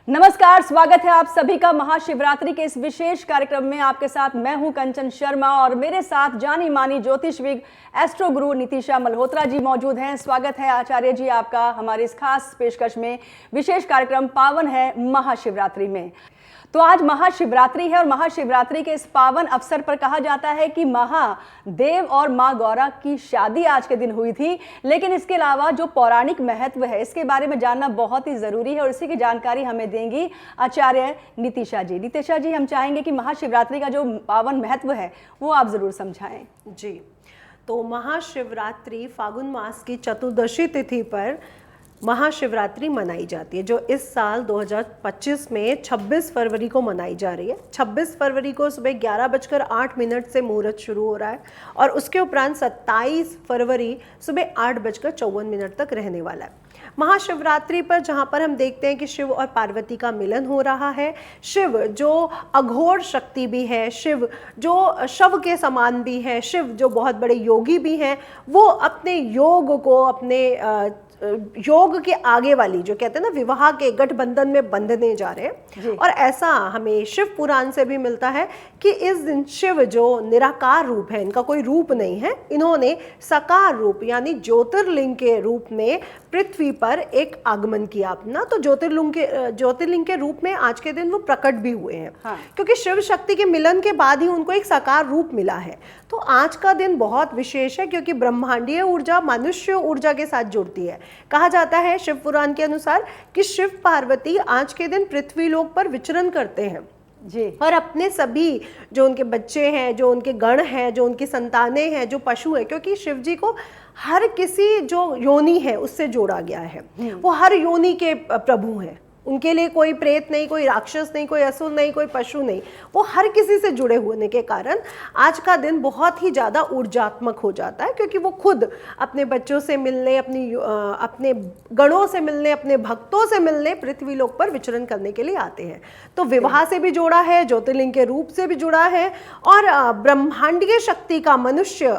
नमस्कार, स्वागत है आप सभी का महाशिवरात्रि के इस विशेष कार्यक्रम में। आपके साथ मैं हूं कंचन शर्मा और मेरे साथ जानी मानी ज्योतिषविद एस्ट्रो गुरु नितिशा मल्होत्रा जी मौजूद हैं। स्वागत है आचार्य जी आपका हमारे इस खास पेशकश में। विशेष कार्यक्रम पावन है महाशिवरात्रि में। तो आज महाशिवरात्रि है और महाशिवरात्रि के इस पावन अवसर पर कहा जाता है कि महादेव और मां गौरा की शादी आज के दिन हुई थी। लेकिन इसके अलावा जो पौराणिक महत्व है इसके बारे में जानना बहुत ही जरूरी है और इसी की जानकारी हमें देंगी आचार्य नितिशा जी। नितिशा जी, हम चाहेंगे कि महाशिवरात्रि का जो पावन महत्व है वो आप जरूर समझाएं। जी, तो महाशिवरात्रि फागुन मास की चतुर्दशी तिथि पर महाशिवरात्रि मनाई जाती है, जो इस साल 2025 में 26 फरवरी को मनाई जा रही है। 26 फरवरी को सुबह 11:08 से मुहूर्त शुरू हो रहा है और उसके उपरांत 27 फरवरी सुबह 8:54 तक रहने वाला है। महाशिवरात्रि पर जहाँ पर हम देखते हैं कि शिव और पार्वती का मिलन हो रहा है। शिव जो अघोर शक्ति भी है, शिव जो शव के समान भी है, शिव जो बहुत बड़े योगी भी हैं, वो अपने योग को अपने योग के आगे वाली जो कहते हैं ना विवाह के गठबंधन में बंधने जा रहे हैं। और ऐसा हमें शिव पुराण से भी मिलता है कि इस दिन शिव जो निराकार रूप है, इनका कोई रूप नहीं है, इन्होंने साकार रूप यानी ज्योतिर्लिंग के रूप में पृथ्वी पर एक आगमन किया अपना। तो ज्योतिर्लिंग के रूप में आज के दिन वो प्रकट भी हुए हैं। क्योंकि शिव शक्ति के मिलन के बाद ही उनको एक साकार रूप मिला है। तो आज का दिन बहुत विशेष है क्योंकि ब्रह्मांडीय ऊर्जा मनुष्य ऊर्जा के साथ जुड़ती है। कहा जाता है शिव पुराण के अनुसार कि शिव पार्वती आज के दिन पृथ्वी लोक पर विचरण करते हैं जी, और अपने सभी जो उनके बच्चे हैं, जो उनके गण हैं, जो उनकी संतानें हैं, जो पशु हैं, क्योंकि शिव जी को हर किसी जो योनि है उससे जोड़ा गया है। वो हर योनि के प्रभु हैं। उनके लिए कोई प्रेत नहीं, कोई राक्षस नहीं, कोई असुर नहीं, कोई पशु नहीं, वो हर किसी से जुड़े होने के कारण आज का दिन बहुत ही ज़्यादा ऊर्जात्मक हो जाता है। क्योंकि वो खुद अपने बच्चों से मिलने, अपने गणों से मिलने, अपने भक्तों से मिलने पृथ्वी लोक पर विचरण करने के लिए आते हैं। तो विवाह से भी जुड़ा है, ज्योतिर्लिंग के रूप से भी जुड़ा है और ब्रह्मांडीय शक्ति का मनुष्य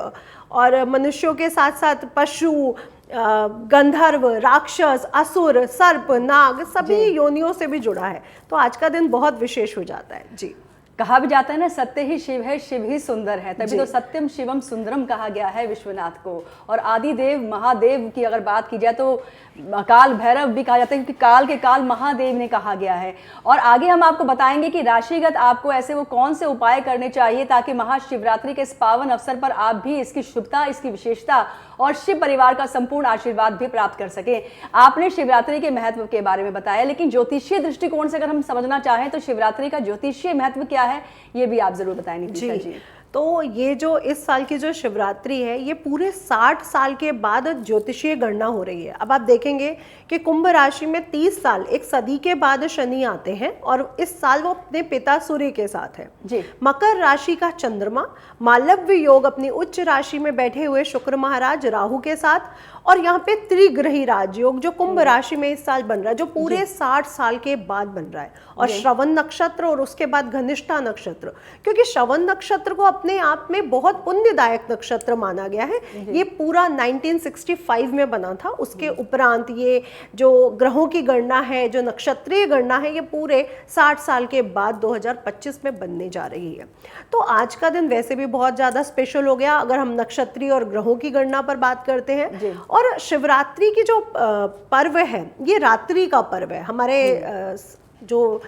और मनुष्यों के साथ साथ पशु, गंधर्व, राक्षस, असुर, सर्प, नाग सभी योनियों से भी जुड़ा है। तो आज का दिन बहुत विशेष हो जाता है। जी, कहा भी जाता है ना, सत्य ही शिव है, शिव ही सुंदर है, तभी तो सत्यम शिवम सुंदरम कहा गया है विश्वनाथ को। और आदिदेव महादेव की अगर बात की जाए तो काल भैरव भी कहा जाता है, क्योंकि काल के काल महादेव ने कहा गया है। और आगे हम आपको बताएंगे कि राशिगत आपको ऐसे वो कौन से उपाय करने चाहिए ताकि महाशिवरात्रि के इस पावन अवसर पर आप भी इसकी शुभता, इसकी विशेषता और शिव परिवार का संपूर्ण आशीर्वाद भी प्राप्त कर सके। आपने शिवरात्रि के महत्व के बारे में बताया, लेकिन ज्योतिषीय दृष्टिकोण से अगर हम समझना चाहें तो शिवरात्रि का ज्योतिषीय महत्व क्या है, ये भी आप जरूर बताएं नितिशा जी। तो ये जो इस साल की जो शिवरात्रि है, ये पूरे 60 साल के बाद ज्योतिषीय गणना हो रही है। अब आप देखेंगे कि कुंभ राशि में 30 साल, एक सदी के बाद शनि आते हैं और इस साल वो अपने पिता सूर्य के साथ है जी। मकर राशि का चंद्रमा, मालव्य योग अपनी उच्च राशि में बैठे हुए शुक्र महाराज राहु के साथ, और यहाँ पे त्रिग्रही राजयोग जो कुंभ राशि में इस साल बन रहा है, जो पूरे 60 साल के बाद बन रहा है। और श्रवण नक्षत्र और उसके बाद घनिष्ठा नक्षत्र, क्योंकि श्रवण नक्षत्र को अपने आप में बहुत पुण्यदायक नक्षत्र माना गया है। ये पूरा 1965 में बना था। उसके उपरांत ये जो ग्रहों की गणना है, जो नक्षत्रीय गणना है, ये पूरे 60 साल के बाद 2025 में बनने जा रही है। तो आज का दिन वैसे भी बहुत ज़्यादा स्पेशल हो गया अगर हम नक्षत्रीय और ग्रहों की गणना पर बात करते हैं। और शिवरात्रि की जो पर्व है, ये रात्रि का पर्व है। हमारे जो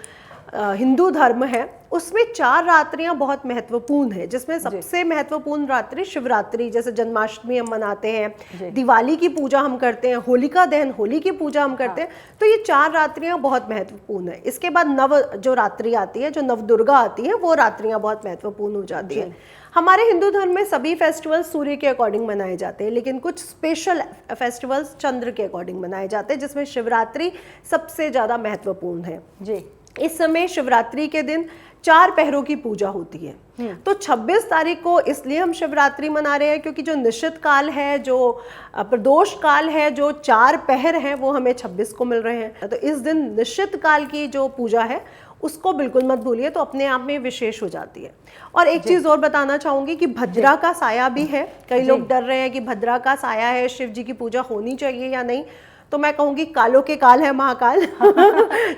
हिंदू धर्म है उसमें 4 रात्रियां बहुत महत्वपूर्ण है, जिसमें सबसे महत्वपूर्ण रात्रि शिवरात्रि, जैसे जन्माष्टमी हम मनाते हैं, दिवाली की पूजा हम करते हैं, होलिका दहन, होली की पूजा हम करते हैं। तो ये 4 रात्रियां बहुत महत्वपूर्ण है। इसके बाद नव जो रात्रि आती है, जो नवदुर्गा आती है, वो रात्रियां बहुत महत्वपूर्ण हो जाती है। हमारे हिंदू धर्म में सभी फेस्टिवल्स सूर्य के अकॉर्डिंग मनाए जाते हैं, लेकिन कुछ स्पेशल फेस्टिवल्स चंद्र के अकॉर्डिंग मनाए जाते हैं, जिसमें शिवरात्रि सबसे ज़्यादा महत्वपूर्ण है। जी, इस समय शिवरात्रि के दिन 4 पहरों की पूजा होती है। तो 26 तारीख को इसलिए हम शिवरात्रि मना रहे हैं क्योंकि जो निश्चित काल है, जो प्रदोष काल है, जो 4 पहर हैं, वो हमें 26 को मिल रहे हैं। तो इस दिन निश्चित काल की जो पूजा है उसको बिल्कुल मत भूलिए, तो अपने आप में विशेष हो जाती है। और एक चीज़ और बताना चाहूँगी कि भद्रा का साया भी है। कई लोग डर रहे हैं कि भद्रा का साया है, शिव जी की पूजा होनी चाहिए या नहीं। तो मैं कहूंगी कालों के काल है महाकाल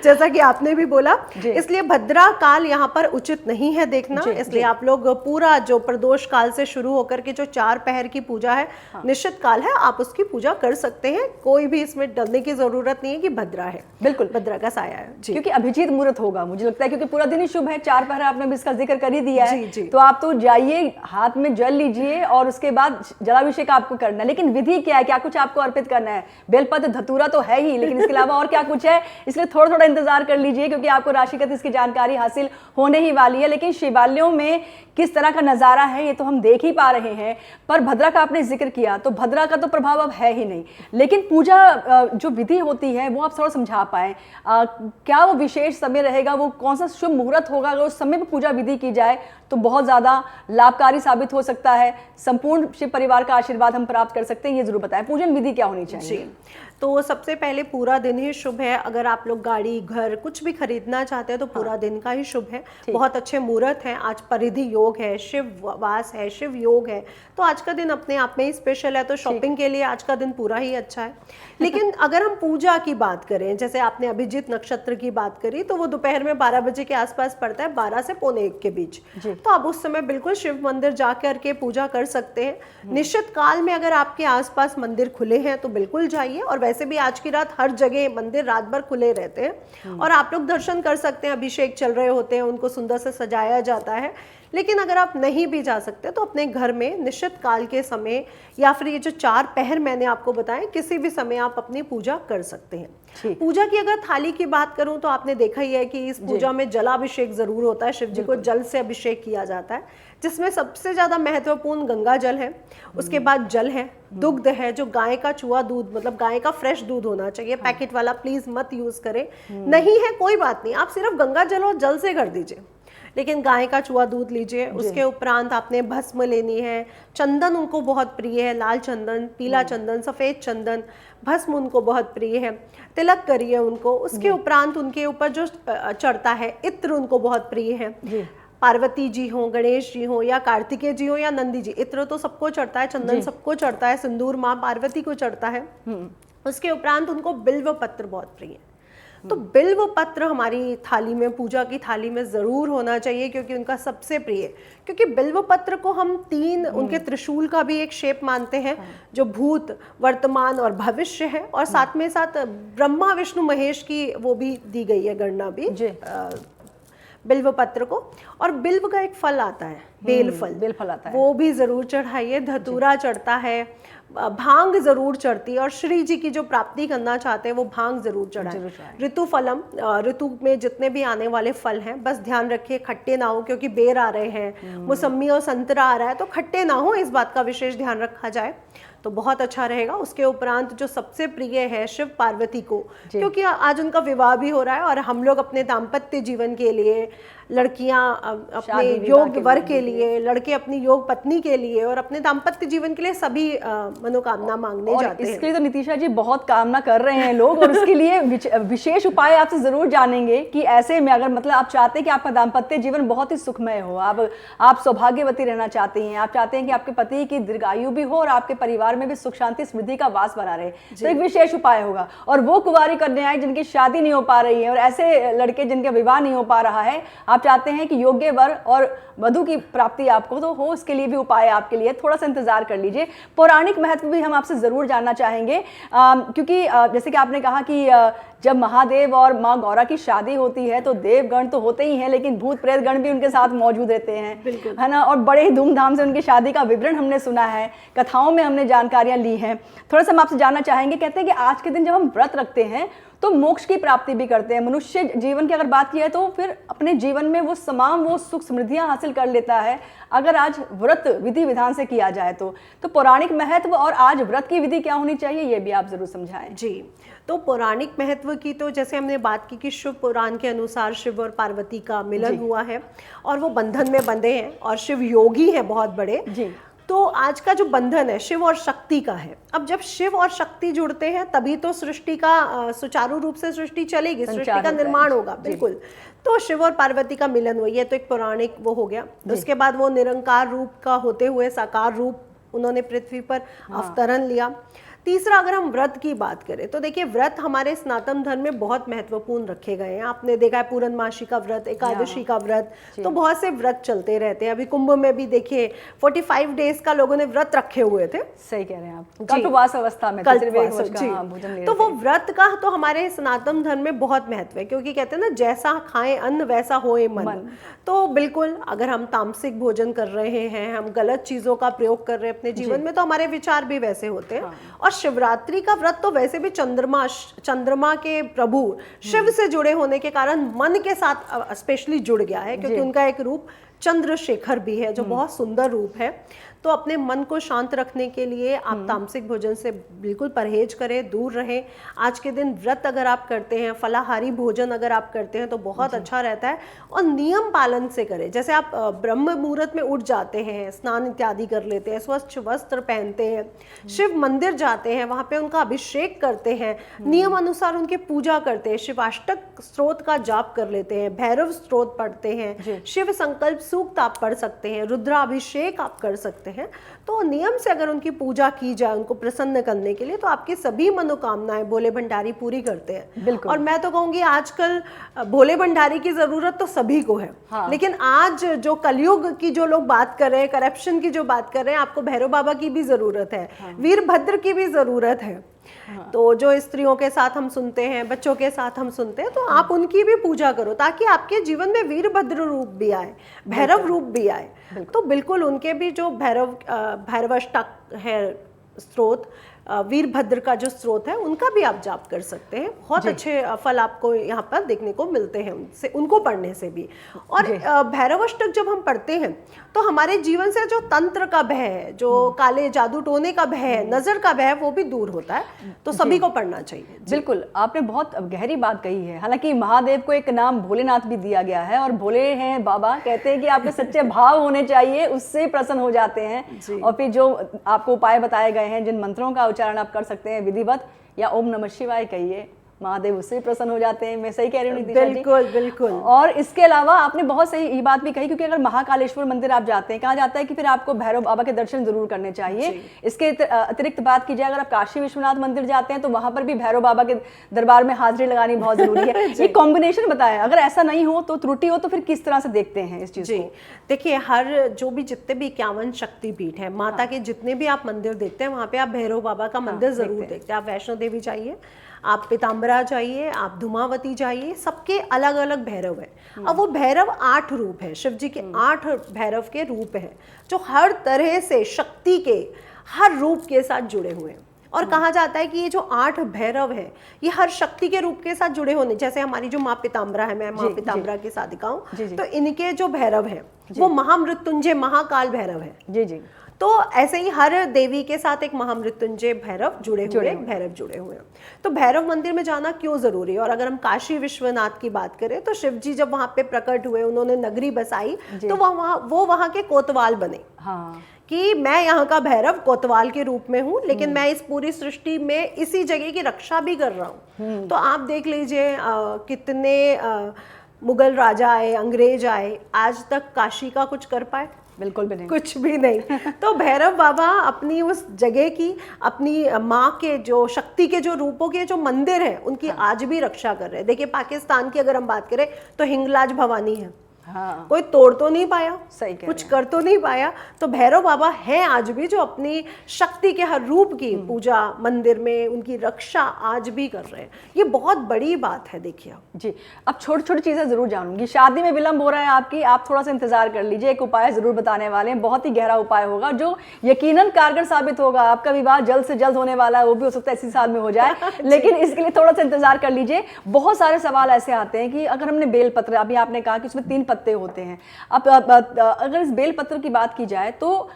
जैसा कि आपने भी बोला, इसलिए भद्रा काल यहाँ पर उचित नहीं है देखना। इसलिए आप लोग पूरा जो प्रदोष काल से शुरू होकर के जो 4 पहर की पूजा है, निश्चित काल है, आप उसकी पूजा कर सकते हैं। कोई भी इसमें डरने की जरूरत नहीं है कि भद्रा है, बिल्कुल भद्रा का साया है जी। क्योंकि अभिजीत मुहूर्त होगा मुझे लगता है, क्योंकि पूरा दिन ही शुभ है। 4 पहर आपने भी इसका जिक्र कर ही दिया है, तो आप तो जाइए, हाथ में जल लीजिए और उसके बाद जलाभिषेक आपको करना है। लेकिन विधि क्या है, क्या कुछ आपको अर्पित करना है? बेलपत्र धतूरा तो है ही, लेकिन इसके अलावा और क्या कुछ है? इसलिए थोड़ा थोड़ा इंतजार कर लीजिए, क्योंकि आपको राशिगत इसकी जानकारी हासिल होने ही वाली है। लेकिन शिवालयों में किस तरह का नजारा है ये तो हम देख ही पा रहे हैं, पर भद्रा का आपने जिक्र किया तो भद्रा का तो प्रभाव अब है ही नहीं। लेकिन पूजा जो विधि होती है वो आप थोड़ा समझा पाए, क्या वो विशेष समय रहेगा, वो कौन सा शुभ मुहूर्त होगा, अगर उस समय पर पूजा विधि की जाए तो बहुत ज्यादा लाभकारी साबित हो सकता है, संपूर्ण शिव परिवार का आशीर्वाद हम प्राप्त कर सकते हैं, ये जरूर बताएं। पूजन विधि क्या होनी चाहिए? तो सबसे पहले पूरा दिन ही शुभ है। अगर आप लोग गाड़ी, घर कुछ भी खरीदना चाहते हैं तो पूरा दिन का ही शुभ है। बहुत अच्छे मुहूर्त हैं। आज परिधि योग है, शिव वास है, शिव योग है, तो आज का दिन अपने आप में ही स्पेशल है। तो शॉपिंग के लिए आज का दिन पूरा ही अच्छा है। लेकिन अगर हम पूजा की बात करें, जैसे आपने अभिजीत नक्षत्र की बात करी, तो वो दोपहर में 12 बजे के आसपास पड़ता है, 12 से पौने 1 के बीच। तो आप उस समय बिल्कुल शिव मंदिर जाकर के पूजा कर सकते हैं। निश्चित काल में अगर आपके आसपास मंदिर खुले हैं तो बिल्कुल जाइए। और वैसे भी आज की रात हर जगह मंदिर रात भर खुले रहते हैं और आप लोग दर्शन कर सकते हैं। अभिषेक चल रहे होते हैं, उनको सुंदर से सजाया जाता है। लेकिन अगर आप नहीं भी जा सकते तो अपने घर में निश्चित काल के समय या फिर ये जो 4 पहर मैंने आपको बताए, किसी भी समय आप अपनी पूजा कर सकते हैं। पूजा की अगर थाली की बात करूं तो आपने देखा ही है कि इस पूजा में जलाभिषेक जरूर होता है। शिव जी को जल से अभिषेक किया जाता है, जिसमें सबसे ज्यादा महत्वपूर्ण गंगा जल है, उसके बाद जल है, दुग्ध है, जो गाय का चूहा दूध, मतलब गाय का फ्रेश दूध होना चाहिए, पैकेट वाला प्लीज मत यूज करें। नहीं है कोई बात नहीं, आप सिर्फ गंगा जल और जल से कर दीजिए, लेकिन गाय का चूहा दूध लीजिए। उसके उपरांत आपने भस्म लेनी है, चंदन उनको बहुत प्रिय है, लाल चंदन, पीला चंदन, सफेद चंदन, भस्म उनको बहुत प्रिय है, तिलक करिए उनको। उसके उपरांत उनके ऊपर जो चढ़ता है इत्र उनको बहुत प्रिय है। पार्वती जी हो, गणेश जी हो, या कार्तिकेय जी हो, या नंदी जी, इत्र तो सबको चढ़ता है, चंदन सबको चढ़ता है, सिंदूर माँ पार्वती को चढ़ता है। उसके उपरांत उनको बिल्व पत्र बहुत प्रिय है। तो बिल्व पत्र हमारी थाली में, पूजा की थाली में जरूर होना चाहिए, क्योंकि उनका सबसे प्रिय, क्योंकि बिल्व पत्र को हम 3 उनके त्रिशूल का भी एक शेप मानते हैं, जो भूत, वर्तमान और भविष्य है। और साथ में साथ ब्रह्मा विष्णु महेश की वो भी दी गई है गणना भी बिल्व पत्र को। और बिल्व का एक फल आता है, बेल फल आता है, वो भी जरूर चढ़ाइए। धतूरा चढ़ता है, भांग जरूर चढ़ती है, और श्री जी की जो प्राप्ति करना चाहते हैं वो भांग जरूर चढ़ाएं। ऋतु फलम, ऋतु में जितने भी आने वाले फल हैं बस ध्यान रखिए खट्टे ना हो, क्योंकि बेर आ रहे हैं, मौसम्मी और संतरा आ रहा है, तो खट्टे ना हो, इस बात का विशेष ध्यान रखा जाए तो बहुत अच्छा रहेगा। उसके उपरांत जो सबसे प्रिय है शिव पार्वती को, क्योंकि आज उनका विवाह भी हो रहा है, और हम लोग अपने दाम्पत्य जीवन के लिए, लड़कियां अपने योग वर के लिए, लड़के अपनी योग पत्नी के लिए, और अपने दाम्पत्य जीवन के लिए सभी मनोकामना मांगने जाते हैं। इसके लिए तो नितिशा जी बहुत कामना कर रहे हैं लोग, और उसके लिए विशेष उपाय आपसे जरूर जानेंगे कि ऐसे में अगर मतलब आप चाहते हैं कि आपका दाम्पत्य जीवन बहुत ही सुखमय हो, आप सौभाग्यवती रहना चाहते हैं, आप चाहते हैं कि आपके पति की दीर्घायु भी हो और आपके परिवार में भी सुख शांति समृद्धि का वास बना रहे, तो एक विशेष उपाय होगा। और वो कुंवारी कन्याएं जिनकी शादी नहीं हो पा रही है, और ऐसे लड़के जिनके विवाह नहीं हो पा रहा है, आप चाहते हैं कि योग्य वर और वधु की प्राप्ति आपको तो हो, उसके लिए भी उपाय आपके लिए, थोड़ा सा इंतजार कर लीजिए। पौराणिक महत्व भी हम आपसे जरूर जानना चाहेंगे, क्योंकि जैसे कि आपने कहा कि जब महादेव और माँ गौरा की शादी होती है तो देवगण तो होते ही हैं, लेकिन भूत प्रेत गण भी उनके साथ मौजूद रहते हैं, है ना, और बड़े ही धूमधाम से उनकी शादी का विवरण हमने सुना है, कथाओं में हमने जानकारियां ली हैं। थोड़ा सा हम आपसे जानना चाहेंगे, कहते हैं कि आज के दिन जब हम व्रत रखते हैं तो मोक्ष की प्राप्ति भी करते हैं। मनुष्य जीवन की अगर बात की है तो फिर अपने जीवन में वो वो सुख समृद्धियां हासिल कर लेता है, अगर आज व्रत विधि विधान से किया जाए तो पौराणिक महत्व और आज व्रत की विधि क्या होनी चाहिए, ये भी आप जरूर समझाएं। जी, तो पौराणिक महत्व की तो जैसे हमने बात की कि शिव पुराण के अनुसार शिव और पार्वती का मिलन हुआ है और वो बंधन में बंधे हैं, और शिव योगी हैं बहुत बड़े जी। तो आज का जो बंधन है शिव और शक्ति का है। अब जब शिव और शक्ति जुड़ते हैं तभी तो सृष्टि का सुचारू रूप से सृष्टि चलेगी, सृष्टि का निर्माण होगा। बिल्कुल, तो शिव और पार्वती का मिलन हुआ, ये तो एक पौराणिक वो हो गया। उसके बाद वो निरंकार रूप का होते हुए साकार रूप उन्होंने पृथ्वी पर अवतरण लिया। तीसरा, अगर हम व्रत की बात करें तो देखिए व्रत हमारे सनातन धर्म में बहुत महत्वपूर्ण रखे गए हैं। आपने देखा है पूर्णमासी का व्रत, एकादशी का व्रत, तो बहुत से व्रत चलते रहते हैं। अभी कुंभ में भी देखिए 45 डेज का लोगों ने व्रत रखे हुए थे। सही कह रहे हैं आप, कल्पवास अवस्था में भोजन तो वो व्रत का तो हमारे सनातन धर्म में बहुत महत्व है, क्योंकि कहते हैं ना जैसा खाएं अन्न वैसा होए मन। तो बिल्कुल अगर हम तामसिक भोजन कर रहे हैं, हम गलत चीजों का प्रयोग कर रहे हैं अपने जीवन में, तो हमारे विचार भी वैसे होते हैं। और शिवरात्रि का व्रत तो वैसे भी चंद्रमा के प्रभु शिव से जुड़े होने के कारण मन के साथ स्पेशली जुड़ गया है, क्योंकि उनका एक रूप चंद्रशेखर भी है जो बहुत सुंदर रूप है। तो अपने मन को शांत रखने के लिए आप तामसिक भोजन से बिल्कुल परहेज करें, दूर रहें। आज के दिन व्रत अगर आप करते हैं, फलाहारी भोजन अगर आप करते हैं तो बहुत अच्छा रहता है। और नियम पालन से करें, जैसे आप ब्रह्म मुहूर्त में उठ जाते हैं, स्नान इत्यादि कर लेते हैं, स्वच्छ वस्त्र पहनते हैं, शिव मंदिर जाते हैं, वहाँ पे उनका अभिषेक करते हैं, नियम अनुसार उनकी पूजा करते हैं, शिवाष्टक स्त्रोत का जाप कर लेते हैं, भैरव स्त्रोत पढ़ते हैं, शिव संकल्प सूक्त आप पढ़ सकते हैं, रुद्राभिषेक आप कर सकते हैं। तो नियम से अगर उनकी पूजा की जाए उनको प्रसन्न करने के लिए, तो आपकी सभी मनोकामनाएं भोले भंडारी पूरी करते हैं। और मैं तो कहूंगी आजकल भोले भंडारी की जरूरत तो सभी को है। लेकिन आज जो कलयुग की जो लोग बात कर रहे हैं, करप्शन की जो बात कर रहे हैं, आपको भैरव बाबा की भी जरूरत है, वीरभद्र की भी जरूरत है। तो जो स्त्रियों के साथ हम सुनते हैं, बच्चों के साथ हम सुनते हैं, तो आप उनकी भी पूजा करो ताकि आपके जीवन में वीरभद्र रूप भी आए, भैरव रूप भी आए। तो बिल्कुल उनके भी जो भैरवाष्टक है स्त्रोत, वीरभद्र का जो स्त्रोत है, उनका भी आप जाप कर सकते हैं। बहुत अच्छे फल आपको यहाँ पर देखने को मिलते हैं उनसे, उनको पढ़ने से भी। और भैरवाष्टक जब हम पढ़ते हैं तो हमारे जीवन से जो तंत्र का भय है, जो काले जादू टोने का भय है, नजर का भय है, वो भी दूर होता है। तो सभी को पढ़ना चाहिए। बिल्कुल, आपने बहुत गहरी बात कही है। हालांकि महादेव को एक नाम भोलेनाथ भी दिया गया है, और भोले हैं बाबा, कहते हैं कि आपके सच्चे भाव होने चाहिए, उससे प्रसन्न हो जाते हैं। और फिर जो आपको उपाय बताए गए हैं, जिन मंत्रों का उच्चारण आप कर सकते हैं विधिवत, या ओम नमः शिवाय कहिए, महादेव उससे प्रसन्न हो जाते हैं। मैं सही कह रही हूँ नितिशा जी? बिल्कुल बिल्कुल। और इसके अलावा आपने बहुत सही ये बात भी कही, क्योंकि अगर महाकालेश्वर मंदिर आप जाते हैं, कहा जाता है कि फिर आपको भैरव बाबा के दर्शन जरूर करने चाहिए। इसके अतिरिक्त बात की जाए, अगर आप काशी विश्वनाथ मंदिर जाते हैं तो वहां पर भी भैरव बाबा के दरबार में हाजिरी लगानी बहुत जरूरी है। ये कॉम्बिनेशन बताया, अगर ऐसा नहीं हो तो त्रुटि हो तो फिर किस तरह से देखते हैं इस चीज को? देखिए, हर जो भी जितने भी 51 शक्तिपीठ है, माता के जितने भी आप मंदिर देखते हैं, वहां पे आप भैरव बाबा का मंदिर जरूर देखते हैं। आप वैष्णो देवी जाइए, आप पीताम्बरा जाइए, आप धुमावती जाइए, सबके अलग अलग भैरव है। अब वो भैरव 8 रूप है, शिव जी के 8 भैरव के रूप हैं, जो हर तरह से शक्ति के हर रूप के साथ जुड़े हुए हैं। और कहा जाता है कि ये जो 8 भैरव है, ये हर शक्ति के रूप के साथ जुड़े होने, जैसे हमारी जो माँ पीताम्बरा है, मैं माँ पीताम्बरा की साधिका हूँ, तो इनके जो भैरव है वो महामृत्युंजय महाकाल भैरव है। जी जी। तो ऐसे ही हर देवी के साथ एक महामृत्युंजय भैरव जुड़े हुए हैं। तो भैरव मंदिर में जाना क्यों जरूरी है? और अगर हम काशी विश्वनाथ की बात करें, तो शिव जी जब वहां पे प्रकट हुए, उन्होंने नगरी बसाई, तो वो वहां के कोतवाल बने। कि मैं यहाँ का भैरव कोतवाल के रूप में हूँ, लेकिन मैं इस पूरी सृष्टि में इसी जगह की रक्षा भी कर रहा हूँ। तो आप देख लीजिए कितने मुगल राजा आए, अंग्रेज आए, आज तक काशी का कुछ कर पाए? बिल्कुल भी नहीं, कुछ भी नहीं। तो भैरव बाबा अपनी उस जगह की, अपनी माँ के जो शक्ति के जो रूपों के जो मंदिर हैं, उनकी आज भी रक्षा कर रहे हैं। देखिए, पाकिस्तान की अगर हम बात करें तो हिंगलाज भवानी है। कोई तोड़ तो नहीं पाया, सही कुछ कर तो नहीं पाया। तो भैरव बाबा हैं आज भी, जो अपनी शक्ति के हर रूप की पूजा मंदिर में, उनकी रक्षा आज भी कर रहे हैं। ये बहुत बड़ी बात है। देखिए जी, अब छोटी छोटी चीजें जरूर जानूंगी। शादी में विलंब हो रहा है आपकी, आप थोड़ा सा इंतजार कर लीजिए, एक उपाय जरूर बताने वाले हैं, बहुत ही गहरा उपाय होगा जो यकीनन कारगर साबित होगा। आपका विवाह जल्द से जल्द होने वाला है, वो भी हो सकता है इसी साल में हो जाए, लेकिन इसके लिए थोड़ा सा इंतजार कर लीजिए। बहुत सारे सवाल ऐसे आते हैं कि अगर हमने बेलपत्र, अभी आपने कहा कि उसमें 3 पत्ते होते हैं, अब अगर इस बेलपत्र की बात की जाए तो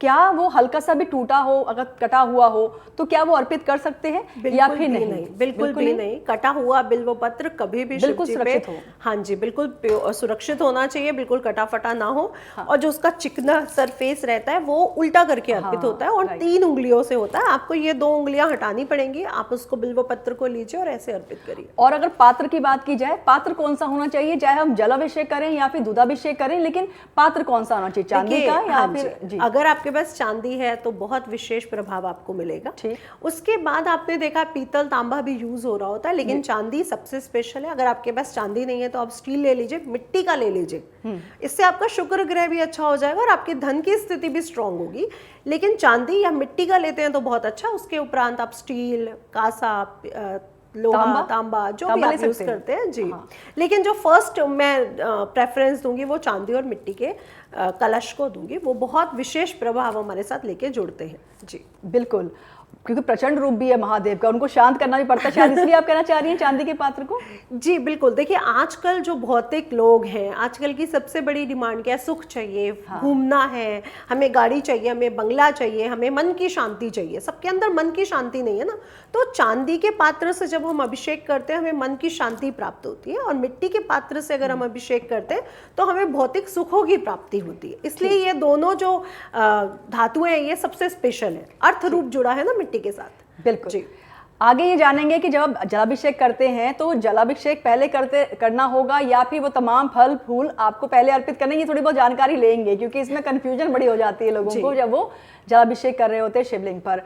क्या वो हल्का सा भी टूटा हो, अगर कटा हुआ हो, तो क्या वो अर्पित कर सकते हैं या फिर नहीं? बिल्कुल भी नहीं। कटा हुआ बिल्व पत्र कभी भी बिल्कुल सुरक्षित हो। हाँ जी, बिल्कुल सुरक्षित होना चाहिए, बिल्कुल कटा फटा ना हो। और जो उसका चिकना सरफेस रहता है वो उल्टा करके अर्पित होता है, और 3 उंगलियों से होता है। आपको ये 2 उंगलियां हटानी पड़ेंगी। आप उसको बिल्व पत्र को लीजिए और ऐसे अर्पित करिए। और अगर पात्र की बात की जाए, पात्र कौन सा होना चाहिए? चाहे हम जलाभिषेक करें या फिर दूधाभिषेक करें, लेकिन पात्र कौन सा होना चाहिए? चांदी का या फिर? अगर आपके आपके पास चांदी है तो बहुत विशेष प्रभाव आपको मिलेगा। ठीक। उसके बाद आपने देखा पीतल तांबा भी यूज हो रहा होता है, लेकिन चांदी सबसे स्पेशल है। अगर आपके पास चांदी नहीं है तो आप स्टील ले लीजिए, मिट्टी का ले लीजिए, इससे आपका शुक्र ग्रह भी अच्छा हो जाएगा और आपके धन की स्थिति भी स्ट्रांग होगी। लेकिन चांदी या मिट्टी का लेते हैं तो बहुत अच्छा। उसके उपरांत आप स्टील, कांसा, लोहा, तांबा जो भी आप यूज करते हैं जी। हाँ। लेकिन जो फर्स्ट मैं प्रेफरेंस दूंगी वो चांदी और मिट्टी के कलश को दूंगी। वो बहुत विशेष प्रभाव हमारे साथ लेके जुड़ते हैं जी। बिल्कुल, क्योंकि प्रचंड रूप भी है महादेव का, उनको शांत करना भी पड़ता है शायद, इसलिए आप कहना चाह रही हैं चांदी के पात्र को? जी बिल्कुल। देखिए आजकल जो भौतिक लोग हैं, आजकल की सबसे बड़ी डिमांड क्या है? सुख चाहिए, घूमना है, हमें गाड़ी चाहिए, हमें बंगला चाहिए, हमें मन की शांति चाहिए। सबके अंदर मन की शांति नहीं है ना, तो चांदी के पात्र से जब हम अभिषेक करते हैं हमें मन की शांति प्राप्त होती है, और मिट्टी के पात्र से अगर हम अभिषेक करते हैं तो हमें भौतिक सुखों की प्राप्ति होती है। इसलिए ये दोनों जो धातुएं हैं ये सबसे स्पेशल है, अर्थ रूप जुड़ा है ना मिट्टी के साथ। बिल्कुल जी। आगे ये जानेंगे कि जब आप जलाभिषेक करते हैं तो जलाभिषेक पहले करना होगा या फिर वो तमाम फल फूल आपको पहले अर्पित करने की थोड़ी बहुत जानकारी लेंगे, क्योंकि इसमें कंफ्यूजन बड़ी हो जाती है लोगों को जब वो जलाभिषेक कर रहे होते हैं शिवलिंग पर।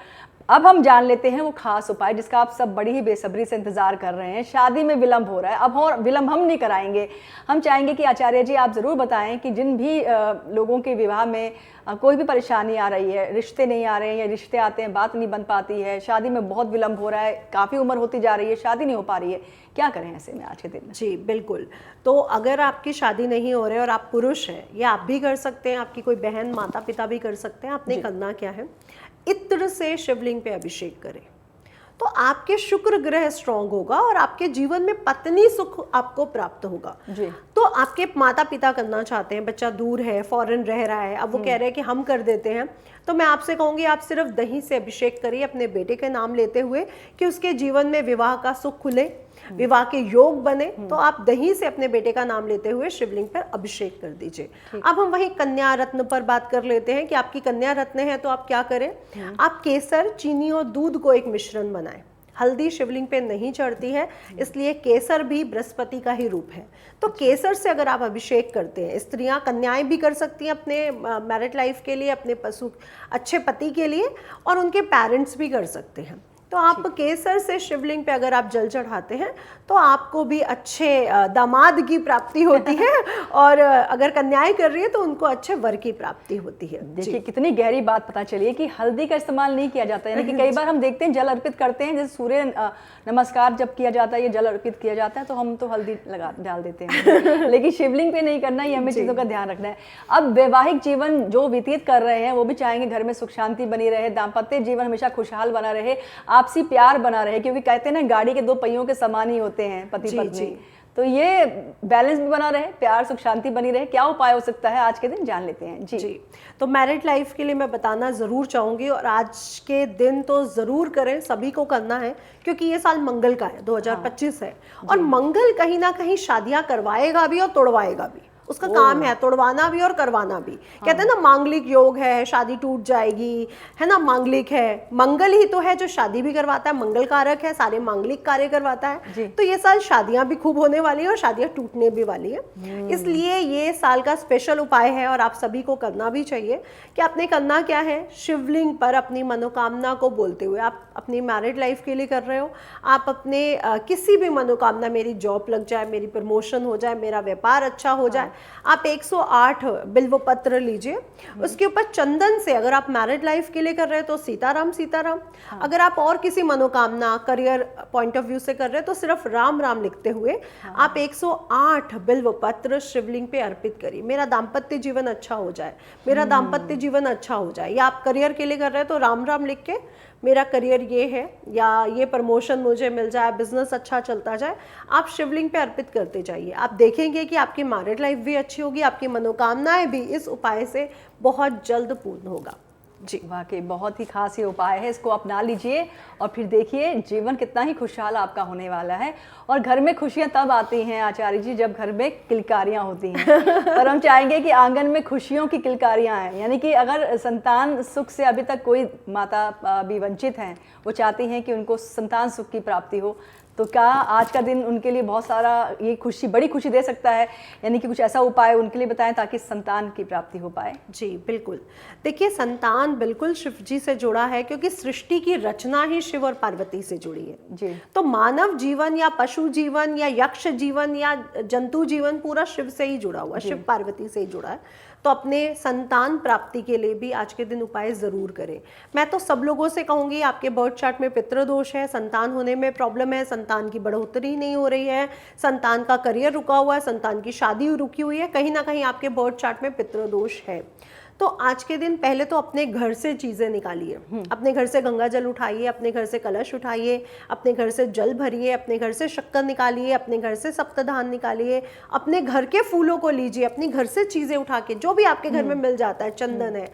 अब हम जान लेते हैं वो खास उपाय जिसका आप सब बड़ी ही बेसब्री से इंतजार कर रहे हैं। शादी में विलंब हो रहा है, अब और विलंब हम नहीं कराएंगे। हम चाहेंगे कि आचार्य जी आप जरूर बताएं कि जिन भी लोगों के विवाह में कोई भी परेशानी आ रही है, रिश्ते नहीं आ रहे हैं या रिश्ते आते हैं बात नहीं बन पाती है, शादी में बहुत विलंब हो रहा है, काफ़ी उम्र होती जा रही है, शादी नहीं हो पा रही है, क्या करें ऐसे में आज के दिन में? जी बिल्कुल। तो अगर आपकी शादी नहीं हो रही है और आप पुरुष हैं, ये आप भी कर सकते हैं, आपकी कोई बहन माता पिता भी कर सकते हैं। आपने करना क्या है, इत्र से शिवलिंग पे अभिषेक करें तो आपके शुक्र ग्रह स्ट्रांग होगा और आपके जीवन में पत्नी सुख आपको प्राप्त होगा जी। तो आपके माता पिता करना चाहते हैं, बच्चा दूर है, फॉरेन रह रहा है, अब वो कह रहे हैं कि हम कर देते हैं, तो मैं आपसे कहूंगी आप सिर्फ दही से अभिषेक करिए अपने बेटे के नाम लेते हुए कि उसके जीवन में विवाह का सुख खुले, विवाह के योग बने। तो आप दही से अपने बेटे का नाम लेते हुए शिवलिंग पर अभिषेक कर दीजिए। अब हम वही कन्या रत्न पर बात कर लेते हैं कि आपकी कन्या रत्न है तो आप क्या करें, आप केसर, चीनी और दूध को एक मिश्रण बनाएं। हल्दी शिवलिंग पे नहीं चढ़ती है, इसलिए केसर भी बृहस्पति का ही रूप है। तो केसर से अगर आप अभिषेक करते हैं, स्त्रियां कन्याएं भी कर सकती हैं अपने मैरिड लाइफ के लिए, अपने पशु अच्छे पति के लिए, और उनके पेरेंट्स भी कर सकते हैं। तो आप केसर से शिवलिंग पे अगर आप जल चढ़ाते हैं तो आपको भी अच्छे दामाद की प्राप्ति होती है और अगर कन्याएं कर रही है तो उनको अच्छे वर की प्राप्ति होती है। देखिए कितनी गहरी बात पता चली है कि हल्दी का इस्तेमाल नहीं किया जाता है, यानी कि कई बार हम देखते हैं जल अर्पित करते हैं, जैसे सूर्य नमस्कार जब किया जाता है, ये जल अर्पित किया जाता है तो हम तो हल्दी डाल देते हैं लेकिन शिवलिंग पे नहीं करना, ये हमें चीज़ों का ध्यान रखना है। अब वैवाहिक जीवन जो व्यतीत कर रहे हैं वो भी चाहेंगे घर में सुख शांति बनी रहे, दाम्पत्य जीवन हमेशा खुशहाल बना रहे, आपसी प्यार बना रहे, क्योंकि कहते हैं ना गाड़ी के दो पहियों के समान ही होते हैं पति पत्नी, तो ये बैलेंस भी बना रहे, प्यार सुख शांति बनी रहे। क्या उपाय हो सकता है आज के दिन, जान लेते हैं जी। तो मैरिड लाइफ के लिए मैं बताना ज़रूर चाहूँगी और आज के दिन तो ज़रूर करें, सभी को करना है क्योंकि ये साल मंगल का है, 2025 है, और मंगल कहीं ना कहीं शादियाँ करवाएगा भी और तोड़वाएगा भी, उसका काम है तोड़वाना भी और करवाना भी। कहते हैं ना मांगलिक योग है, शादी टूट जाएगी, है ना, मांगलिक है, मंगल ही तो है जो शादी भी करवाता है, मंगल कारक है, सारे मांगलिक कार्य करवाता है। तो ये साल शादियां भी खूब होने वाली है और शादियां टूटने भी वाली है, इसलिए ये साल का स्पेशल उपाय है और आप सभी को करना भी चाहिए। कि आपने करना क्या है, शिवलिंग पर अपनी मनोकामना को बोलते हुए, आप अपनी मैरिड लाइफ के लिए कर रहे हो, आप अपने किसी भी मनोकामना, मेरी जॉब लग जाए, मेरी प्रमोशन हो जाए, मेरा व्यापार अच्छा हो जाए, आप 108 बिल्व पत्र लीजिए, उसके ऊपर चंदन से, अगर आप मैरिड लाइफ के लिए कर रहे हैं तो सीताराम सीताराम, अगर आप और किसी मनोकामना करियर पॉइंट ऑफ व्यू से कर रहे हैं तो सिर्फ राम राम लिखते हुए आप 108 बिल्व पत्र शिवलिंग पे अर्पित करिए। मेरा दाम्पत्य जीवन अच्छा हो जाए, मेरा दाम्पत्य जीवन अच्छा हो जाए, या आप करियर के लिए कर रहे हैं तो राम राम लिख के मेरा करियर ये है या ये प्रमोशन मुझे मिल जाए, बिजनेस अच्छा चलता जाए, आप शिवलिंग पे अर्पित करते जाइए। आप देखेंगे कि आपकी मैरिड लाइफ भी अच्छी होगी, आपकी मनोकामनाएं भी इस उपाय से बहुत जल्द पूर्ण होगा जी। वाकई बहुत ही खास ये उपाय है, इसको अपना लीजिए और फिर देखिए जीवन कितना ही खुशहाल आपका होने वाला है। और घर में खुशियां तब आती हैं आचार्य जी जब घर में किलकारियां होती हैं पर हम चाहेंगे कि आंगन में खुशियों की किलकारियां आएँ, यानी कि अगर संतान सुख से अभी तक कोई माता भी वंचित हैं, वो चाहती हैं कि उनको संतान सुख की प्राप्ति हो, तो क्या आज का दिन उनके लिए बहुत सारा ये खुशी, बड़ी खुशी दे सकता है? यानी कि कुछ ऐसा उपाय उनके लिए बताएं ताकि संतान की प्राप्ति हो पाए। जी बिल्कुल। देखिए, संतान बिल्कुल शिव जी से जुड़ा है, क्योंकि सृष्टि की रचना ही शिव और पार्वती से जुड़ी है जी। तो मानव जीवन या पशु जीवन या यक्ष जीवन या जंतु जीवन पूरा शिव से ही जुड़ा हुआ है, शिव पार्वती से ही जुड़ा है। तो अपने संतान प्राप्ति के लिए भी आज के दिन उपाय जरूर करें। मैं तो सब लोगों से कहूंगी, आपके बर्थ चार्ट में पितृ दोष है, संतान होने में प्रॉब्लम है, संतान की बढ़ोतरी नहीं हो रही है, संतान का करियर रुका हुआ है, संतान की शादी रुकी हुई है, कहीं ना कहीं आपके बर्थ चार्ट में पितृ दोष है। तो आज के दिन पहले तो अपने घर से चीजें निकालिए, अपने घर से गंगा जल उठाइए, अपने घर से कलश उठाइए, अपने घर से जल भरिए, अपने घर से शक्कर निकालिए, अपने घर से सप्तधान निकालिए, अपने घर के फूलों को लीजिए, अपने घर से चीजें उठा के, जो भी आपके घर में मिल जाता है, चंदन है,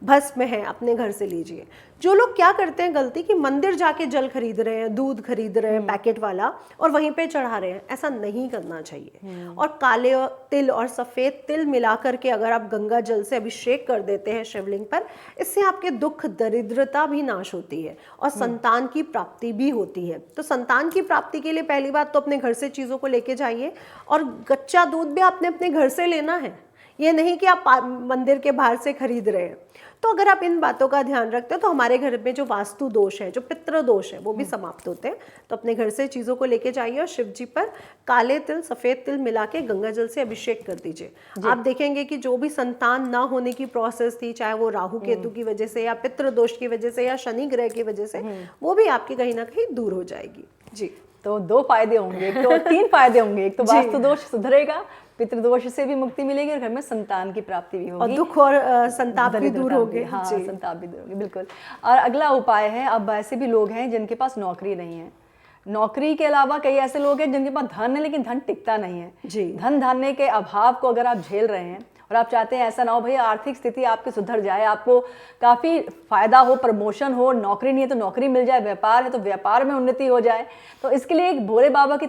भस्म है, अपने घर से लीजिए। जो लोग क्या करते हैं गलती, कि मंदिर जाके जल खरीद रहे हैं, दूध खरीद रहे हैं पैकेट वाला और वहीं पे चढ़ा रहे हैं, ऐसा नहीं करना चाहिए। और काले तिल और सफेद तिल मिला करके अगर आप गंगा जल से अभिषेक कर देते हैं शिवलिंग पर, इससे आपके दुख दरिद्रता भी नाश होती है और संतान की प्राप्ति भी होती है। तो संतान की प्राप्ति के लिए पहली बात तो अपने घर से चीजों को लेके जाइए, और कच्चा दूध भी आपने अपने घर से लेना है, ये नहीं कि आप मंदिर के बाहर से खरीद रहे हैं। तो अगर आप इन बातों का ध्यान रखते हो तो हमारे घर में जो वास्तु दोष है, जो पितृ दोष है, वो भी समाप्त होते हैं। तो अपने घर से चीज़ों को लेके जाइए और शिव जी पर काले तिल सफ़ेद तिल मिला के गंगा जल से अभिषेक कर दीजिए। आप देखेंगे कि जो भी संतान ना होने की प्रोसेस थी, चाहे वो राहु केतु की वजह से या पितृ दोष की वजह से या शनि ग्रह की वजह से, वो भी आपकी कहीं ना कहीं दूर हो जाएगी। जी, तो 2 फायदे होंगे, एक तो 3 फायदे होंगे। एक तो वास्तु दोष सुधरेगा, पितृदोष से भी मुक्ति मिलेगी और घर में संतान की प्राप्ति भी होगी और दुख और संताप भी दूर होंगे। हाँ, संताप भी दूर होगी, बिल्कुल। और अगला उपाय है, अब ऐसे भी लोग हैं जिनके पास नौकरी नहीं है, नौकरी के अलावा कई ऐसे लोग हैं जिनके पास धन है लेकिन धन टिकता नहीं है जी। धन धान्य के अभाव को अगर आप झेल रहे हैं और आप चाहते हैं ऐसा ना हो भैया आर्थिक स्थिति आपकी सुधर जाए, आपको काफ़ी फायदा हो, प्रमोशन हो, नौकरी नहीं है तो नौकरी मिल जाए, व्यापार है तो व्यापार में उन्नति हो जाए, तो इसके लिए एक भोले बाबा की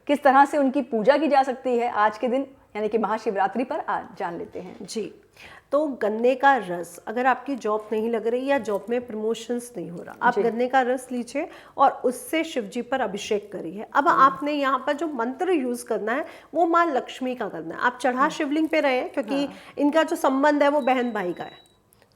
किस तरह से उनकी पूजा की जा सकती है आज के दिन, यानी कि महाशिवरात्रि पर आज जान लेते हैं। जी, तो गन्ने का रस, अगर आपकी जॉब नहीं लग रही या जॉब में प्रमोशंस नहीं हो रहा, आप गन्ने का रस लीजिए और उससे शिव जी पर अभिषेक करिए। अब आपने यहाँ पर जो मंत्र यूज करना है वो माँ लक्ष्मी का करना है। आप चढ़ा शिवलिंग पे रहे, क्योंकि इनका जो संबंध है वो बहन भाई का है,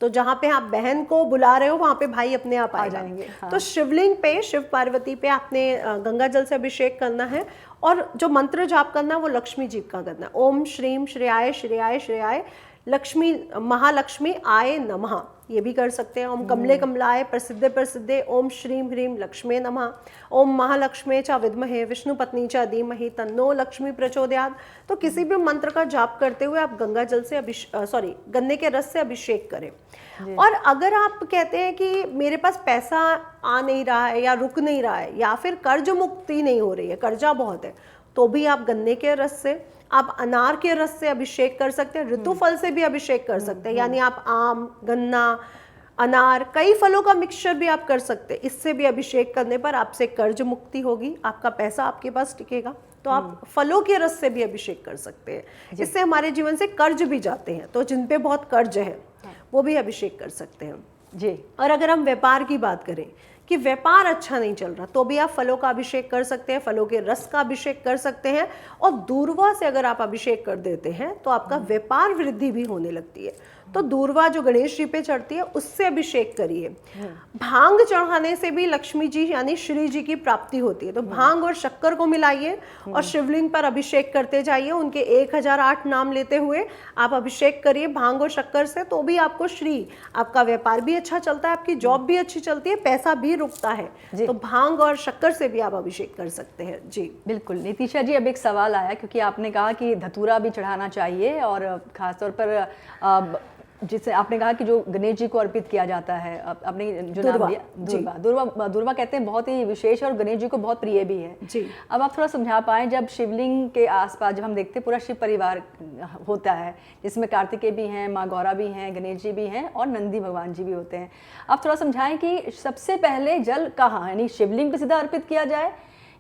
तो जहाँ पे आप बहन को बुला रहे हो वहाँ पे भाई अपने आप आ जाएंगे। हाँ। तो शिवलिंग पे, शिव पार्वती पे आपने गंगा जल से अभिषेक करना है और जो मंत्र जाप करना है वो लक्ष्मी जी का करना है। ओम श्रीम श्रेयाय श्रेयाय श्रेयाय लक्ष्मी महालक्ष्मी आय नमः, ये भी कर सकते हैं। ओम कमले कमलाय प्रसिद्धे प्रसिद्धे ओम श्रीम ह्रीम लक्ष्मे नमः, ओम महालक्ष्मे च विद्महे विष्णु पत्नी च धीमहि तन्नो लक्ष्मी प्रचोदयात्। तो किसी भी मंत्र का जाप करते हुए आप गंगा जल से गन्ने के रस से अभिषेक करें। और अगर आप कहते हैं कि मेरे पास पैसा आ नहीं रहा है या रुक नहीं रहा है या फिर कर्ज मुक्ति नहीं हो रही है, कर्जा बहुत है, तो भी आप गन्ने के रस से, आप अनार के रस से अभिषेक कर सकते हैं, ऋतु फल से भी अभिषेक कर सकते हैं, यानी आप आम, गन्ना, अनार, कई फलों का मिक्सचर भी आप कर सकते हैं। इससे भी अभिषेक करने पर आपसे कर्ज मुक्ति होगी, आपका पैसा आपके पास टिकेगा। तो आप फलों के रस से भी अभिषेक कर सकते हैं, इससे हमारे जीवन से कर्ज भी जाते हैं। तो जिन पे बहुत कर्ज है वो भी अभिषेक कर सकते हैं जी। और अगर हम व्यापार की बात करें कि व्यापार अच्छा नहीं चल रहा, तो भी आप फलों का अभिषेक कर सकते हैं, फलों के रस का अभिषेक कर सकते हैं। और दूर्वा से अगर आप अभिषेक कर देते हैं तो आपका व्यापार वृद्धि भी होने लगती है। तो दूर्वा जो गणेश जी पे चढ़ती है उससे अभिषेक करिए। भांग चढ़ाने से भी लक्ष्मी जी यानी श्री जी की प्राप्ति होती है। तो भांग और शक्कर को मिलाइए और शिवलिंग पर अभिषेक करते जाइए, उनके 1008 नाम लेते हुए आप अभिषेक करिए भांग और शक्कर से, तो भी आपको श्री, आपका व्यापार भी अच्छा चलता है, आपकी जॉब भी अच्छी चलती है, पैसा भी रुकता है। तो भांग और शक्कर से भी आप अभिषेक कर सकते हैं। जी बिल्कुल। नितिशा जी, अब एक सवाल आया क्योंकि आपने कहा कि धतूरा भी चढ़ाना चाहिए और खासतौर पर जिससे आपने कहा कि जो गणेश जी को अर्पित किया जाता है, आपने जो नाम दिया दुर्वा कहते हैं, बहुत ही विशेष और गणेश जी को बहुत प्रिय भी है जी। अब आप थोड़ा समझा पाएं, जब शिवलिंग के आसपास जब हम देखते हैं पूरा शिव परिवार होता है, जिसमें कार्तिकेय भी हैं, माँ गौरा भी हैं, गणेश जी भी हैं और नंदी भगवान जी भी होते हैं, आप थोड़ा समझाएं कि सबसे पहले जल कहाँ, यानी शिवलिंग पे सीधा अर्पित किया जाए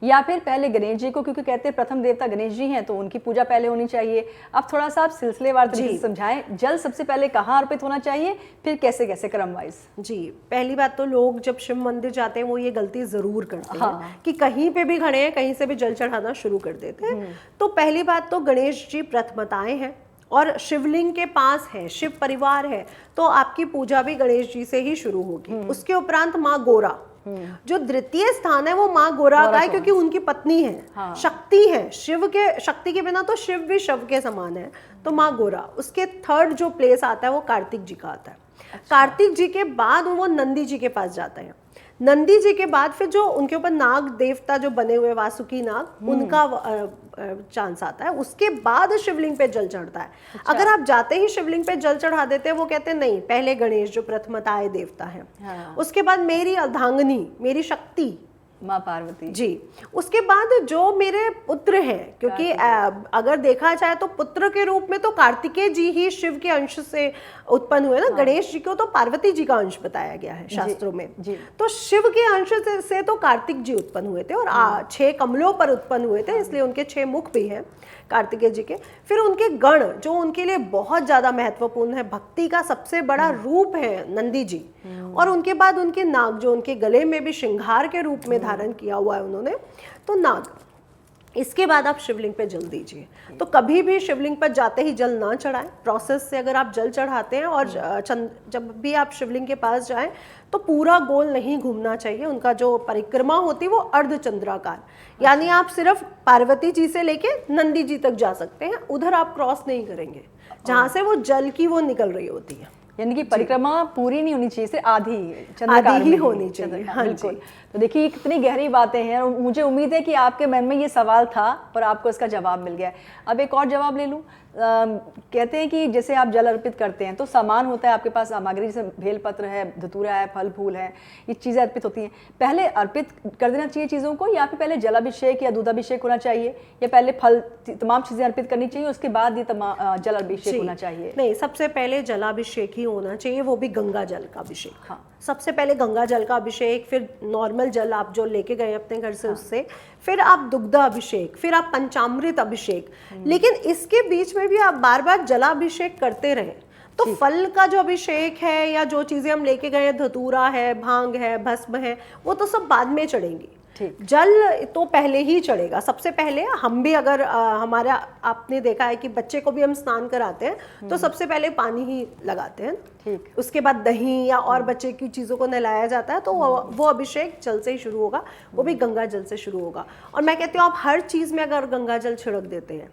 या फिर पहले गणेश जी को, क्योंकि कहते हैं प्रथम देवता गणेश जी हैं तो उनकी पूजा पहले होनी चाहिए। अब थोड़ा सा आप सिलसिलेवार तरीके से समझाएं, जल सबसे पहले कहाँ अर्पित होना चाहिए, फिर कैसे कैसे क्रम वाइज। जी, पहली बात तो लोग जब शिव मंदिर जाते हैं वो ये गलती जरूर करते हैं कि कहीं पे भी खड़े हैं कहीं से भी जल चढ़ाना शुरू कर देते हैं। तो पहली बात तो गणेश जी प्रथमताएं हैं और शिवलिंग के पास है, शिव परिवार है, तो आपकी पूजा भी गणेश जी से ही शुरू होगी। उसके उपरांत माँ गोरा, जो द्वितीय स्थान है वो माँ गोरा का है, क्योंकि उनकी पत्नी है, शक्ति है, शिव के, शक्ति के बिना तो शिव भी शव के समान है, तो माँ गोरा। उसके थर्ड जो प्लेस आता है वो कार्तिक जी का आता है। कार्तिक जी के बाद वो नंदी जी के पास जाते हैं। नंदी जी के बाद फिर जो उनके ऊपर नाग देवता जो बने हुए वासुकी नाग, उनका चांस आता है। उसके बाद शिवलिंग पे जल चढ़ता है। अच्छा। अगर आप जाते ही शिवलिंग पे जल चढ़ा देते हैं, वो कहते हैं नहीं, पहले गणेश जो प्रथमताए देवता है, उसके बाद मेरी अर्धांगिनी, मेरी शक्ति माँ पार्वती जी, उसके बाद जो मेरे पुत्र हैं, क्योंकि अगर देखा जाए तो पुत्र के रूप में तो कार्तिकेय जी ही शिव के अंश से उत्पन्न हुए ना। गणेश जी को तो पार्वती जी का अंश बताया गया है शास्त्रों में। तो शिव के अंश से तो कार्तिक जी उत्पन्न हुए थे और 6 कमलों पर उत्पन्न हुए थे, इसलिए उनके 6 मुख भी हैं कार्तिकेय जी के। फिर उनके गण जो उनके लिए बहुत ज्यादा महत्वपूर्ण है, भक्ति का सबसे बड़ा रूप है नंदी जी, और उनके बाद उनके नाग जो उनके गले में भी श्रृंगार के रूप में धारण किया हुआ है उन्होंने, तो नाग। इसके बाद आप शिवलिंग पे जल दीजिए। तो कभी भी शिवलिंग पर जाते ही जल ना चढ़ाएं। प्रोसेस से अगर आप जल चढ़ाते हैं और जब भी आप शिवलिंग के पास जाएं तो पूरा गोल नहीं घूमना चाहिए। उनका जो परिक्रमा होती है वो अर्धचंद्राकार, यानी आप सिर्फ पार्वती जी से लेके नंदी जी तक जा सकते हैं, उधर आप क्रॉस नहीं करेंगे जहाँ से वो जल की वो निकल रही होती है। यानी कि परिक्रमा पूरी नहीं होनी चाहिए, सिर्फ आधी ही होनी चाहिए। हाँ, बिल्कुल। तो देखिए कितनी गहरी बातें हैं, और मुझे उम्मीद है कि आपके मन में ये सवाल था और आपको इसका जवाब मिल गया। अब एक और जवाब ले लूं। कहते हैं कि जैसे आप जल अर्पित करते हैं तो सामान होता है आपके पास, सामग्री जैसे बेलपत्र है, धतूरा है, फल फूल है, ये चीज़ें अर्पित होती हैं। पहले अर्पित कर देना चाहिए चीज़ों को, या फिर पहले जलाभिषेक या दूधाभिषेक होना चाहिए, या पहले फल तमाम चीज़ें अर्पित करनी चाहिए उसके बाद ये जल अभिषेक होना चाहिए? नहीं, सबसे पहले जलाभिषेक ही होना चाहिए, वो भी गंगा जल का अभिषेक। हाँ, सबसे पहले गंगा जल का अभिषेक, फिर नॉर्मल जल आप जो लेके गए अपने घर से उससे, फिर आप दुग्ध अभिषेक, फिर आप पंचामृत अभिषेक। लेकिन इसके बीच में भी आप बार बार जलाभिषेक करते रहें। तो फल का जो अभिषेक है या जो चीजें हम लेके गए, धतूरा है, भांग है, भस्म है, वो तो सब बाद में चढ़ेंगी। जल तो पहले ही चढ़ेगा। सबसे पहले हम भी अगर हमारा, आपने देखा है कि बच्चे को भी हम स्नान कराते हैं तो सबसे पहले पानी ही लगाते हैं, ठीक। उसके बाद दही या और बच्चे की चीज़ों को नहलाया जाता है, तो वो अभिषेक जल से ही शुरू होगा, वो भी गंगा जल से शुरू होगा। और मैं कहती हूँ आप हर चीज़ में अगर गंगा जल छिड़क देते हैं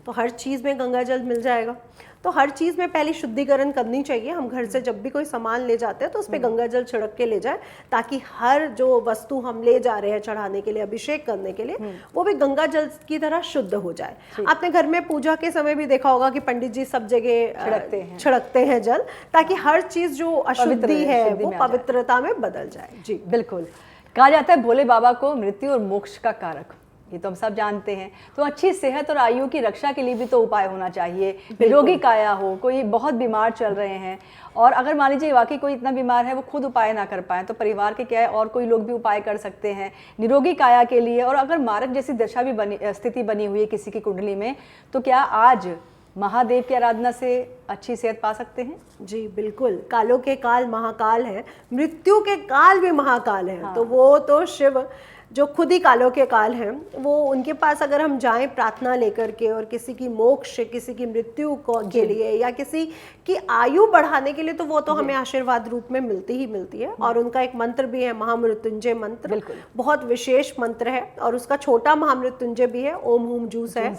तो हर चीज़ में गंगा जल मिल जाएगा। तो हर चीज़ में पहले शुद्धिकरण करनी चाहिए। हम घर से जब भी कोई सामान ले जाते हैं तो उस पर गंगा जल छिड़क के ले जाएं, ताकि हर जो वस्तु हम ले जा रहे हैं चढ़ाने के लिए, अभिषेक करने के लिए, वो भी गंगा जल की तरह शुद्ध हो जाए। आपने घर में पूजा के समय भी देखा होगा कि पंडित जी सब जगह छिड़कते हैं जल, ताकि हर चीज़ जो अशुद्धि है वो पवित्रता में बदल जाए। जी बिल्कुल। कहा जाता है भोले बाबा को मृत्यु और मोक्ष का कारक, ये तो हम सब जानते हैं। तो अच्छी सेहत और आयु की रक्षा के लिए भी तो उपाय होना चाहिए। निरोगी काया हो, कोई बहुत बीमार चल रहे हैं, और अगर मान लीजिए वाकई कोई इतना बीमार है वो खुद उपाय ना कर पाए, तो परिवार के क्या है और कोई लोग भी उपाय कर सकते हैं निरोगी काया के लिए। और अगर मारक जैसी दशा भी स्थिति बनी हुई है किसी की कुंडली में, तो क्या आज महादेव की आराधना से अच्छी सेहत पा सकते हैं? जी बिल्कुल। कालों के काल महाकाल है, मृत्यु के काल भी महाकाल है। तो वो तो शिव जो खुद ही कालों के काल हैं, वो उनके पास अगर हम जाएं प्रार्थना लेकर के, और किसी की मोक्ष, किसी की मृत्यु के लिए या किसी की आयु बढ़ाने के लिए, तो वो तो हमें आशीर्वाद रूप में मिलती ही मिलती है। और उनका एक मंत्र भी है, महामृत्युंजय मंत्र, बहुत विशेष मंत्र है। और उसका छोटा महामृत्युंजय भी है, ओम हुम जूस है।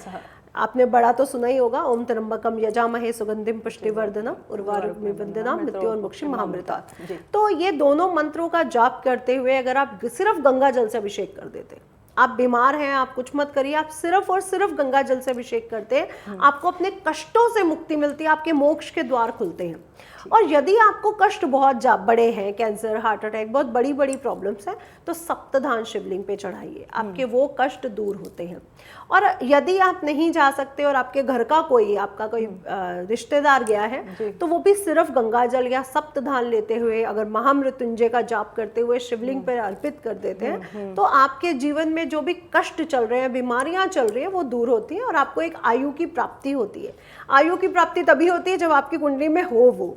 आपने बड़ा तो सुना ही होगा, ओम त्र्यंबकम यजामहे सुगंधिम पुष्टिवर्धनम उर्वारुकमिव वंदनाम मृत्योर्मुक्षी महामृतात्। तो ये दोनों मंत्रों का जाप करते हुए अगर आप सिर्फ गंगा जल से अभिषेक कर देते, आप बीमार हैं, आप कुछ मत करिए, आप सिर्फ और सिर्फ गंगा जल से अभिषेक करते हैं, आपको अपने कष्टों से मुक्ति मिलती है, आपके मोक्ष के द्वार खुलते हैं। और यदि आपको कष्ट बहुत बड़े हैं, कैंसर, हार्ट अटैक, बहुत बड़ी बड़ी प्रॉब्लम्स हैं, तो सप्तधान शिवलिंग पे चढ़ाइए, आपके वो कष्ट दूर होते हैं। और यदि आप नहीं जा सकते और आपके घर का कोई, आपका कोई रिश्तेदार गया है, तो वो भी सिर्फ गंगा जल या सप्तधान लेते हुए अगर महामृत्युंजय का जाप करते हुए शिवलिंग पर अर्पित कर देते हैं, तो आपके जीवन में जो भी कष्ट चल रहे हैं, बीमारियां चल रही हैं, वो दूर होती हैं और आपको एक आयु की प्राप्ति होती है। आयु की प्राप्ति तभी होती है जब आपकी कुंडली में हो वो।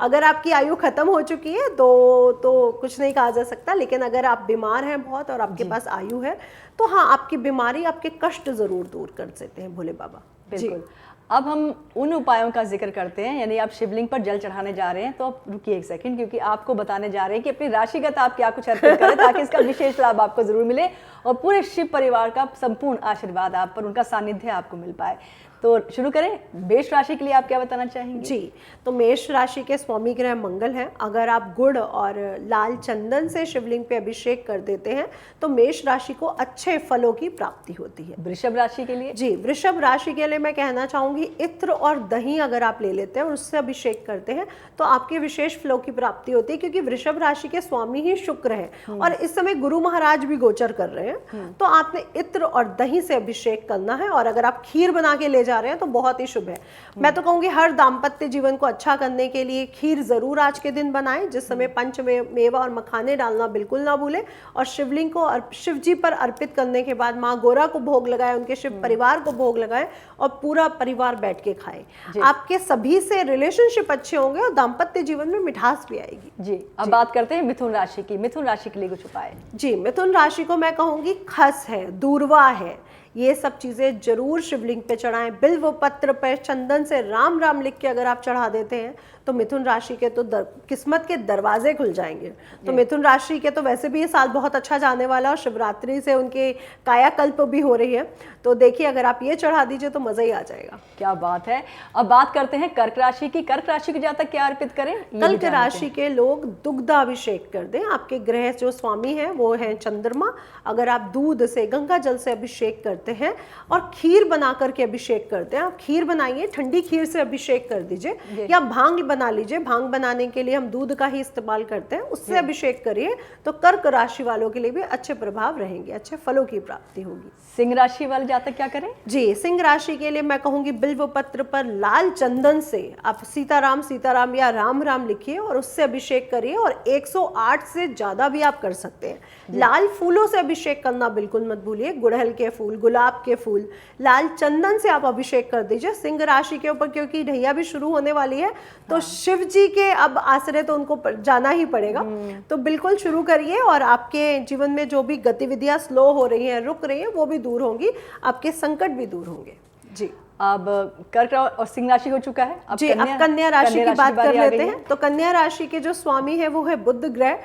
अगर आपकी आयु खत्म हो चुकी है तो कुछ नहीं कहा जा सकता, लेकिन अगर आप बीमार हैं बहुत और आपके पास आयु है तो हाँ, आपकी बीमारी, आपके कष्ट जरूर दूर कर सकते हैं भोले बाबा। बिल्कुल। अब हम उन उपायों का जिक्र करते हैं, यानी आप शिवलिंग पर जल चढ़ाने जा रहे हैं, तो आप रुकिए एक सेकंड, क्योंकि आपको बताने जा रहे हैं कि अपनी राशिगत आप क्या कुछ अर्पित करें ताकि इसका विशेष लाभ आपको जरूर मिले और पूरे शिव परिवार का संपूर्ण आशीर्वाद आप पर, उनका सानिध्य आपको मिल पाए। तो शुरू करें। मेष राशि के लिए आप क्या बताना चाहेंगे? जी, तो मेष राशि के स्वामी ग्रह मंगल हैं। अगर आप गुड़ और लाल चंदन से शिवलिंग पे अभिषेक कर देते हैं तो मेष राशि को अच्छे फलों की प्राप्ति होती है। वृषभ राशि के लिए? जी, वृषभ राशि के लिए मैं कहना चाहूंगी इत्र और दही अगर आप ले लेते हैं और उससे अभिषेक करते हैं तो आपके विशेष फलों की प्राप्ति होती है, क्योंकि वृषभ राशि के स्वामी ही शुक्र है और इस समय गुरु महाराज भी गोचर कर रहे हैं। तो आपने इत्र और दही से अभिषेक करना है और अगर आप खीर बना के ले जा रहे हैं तो बहुत ही शुभ है। मैं तो कहूंगी हर दाम्पत्य जीवन को अच्छा करने के लिए खीर जरूर आज के दिन बनाएं, जिस समय पंच मेवा और मखाने डालना बिल्कुल ना भूलें और शिवलिंग को शिव जी पर अर्पित करने के बाद माँ गोरा को भोग लगाएं, उनके शिव परिवार को भोग लगाएं और पूरा परिवार बैठ के खाए। आपके सभी से रिलेशनशिप अच्छे होंगे और दाम्पत्य जीवन में मिठास भी आएगी। जी, अब बात करते हैं मिथुन राशि की। मिथुन राशि के लिए कुछ उपाय? जी, मिथुन राशि को मैं कहूंगी खस है, दूर्वा है, ये सब चीजें जरूर शिवलिंग पे चढ़ाएं। बिल्व पत्र पे चंदन से राम राम लिख के अगर आप चढ़ा देते हैं तो मिथुन राशि के तो किस्मत के दरवाजे खुल जाएंगे। तो मिथुन राशि के तो वैसे भी ये साल बहुत अच्छा जाने वाला और शिवरात्रि से उनके कायाकल्प भी हो रही है, तो देखिए अगर आप ये चढ़ा दीजिए तो मजा ही आ जाएगा। क्या बात है। अब बात करते हैं कर्क राशि की। कर्क राशि के जातक क्या अर्पित करें? कर्क राशि के लोग दुग्धाभिषेक कर दें। आपके ग्रह जो स्वामी है वो है चंद्रमा। अगर आप दूध से, गंगा जल से अभिषेक करते हैं और खीर बना करके अभिषेक करते हैं, आप खीर बनाइए, ठंडी खीर से अभिषेक कर दीजिए या भांग बना लीजिए। भांग बनाने के लिए हम दूध का ही इस्तेमाल करते हैं, उससे अभिषेक करिए तो कर्क राशि वालों के लिए भी अच्छे प्रभाव रहेंगे, अच्छे फलों की प्राप्ति होगी। सिंह राशि वाले जातक क्या करें? जी, सिंह राशि के लिए मैं कहूंगी बिल्व पत्र पर लाल चंदन से आप सीताराम सीताराम या राम राम लिखिए और उससे अभिषेक करिए और 108 से ज्यादा भी आप कर सकते हैं। लाल फूलों से अभिषेक करना बिल्कुल मत भूलिए, गुड़हल के फूल, गुलाब के फूल, लाल चंदन से आप अभिषेक कर दीजिए सिंह राशि के ऊपर, क्योंकि ढैया भी शुरू होने वाली है तो शिव जी के अब आश्रय तो उनको जाना ही पड़ेगा। तो बिल्कुल शुरू करिए और आपके जीवन में जो भी गतिविधियां स्लो हो रही हैं, रुक रही हैं, वो भी दूर होंगी, आपके संकट भी दूर होंगे। जी, अब कर्क और सिंह राशि हो चुका है। अब कन्या राशि की बात कर लेते हैं। तो कन्या राशि के जो स्वामी है वो है बुध ग्रह।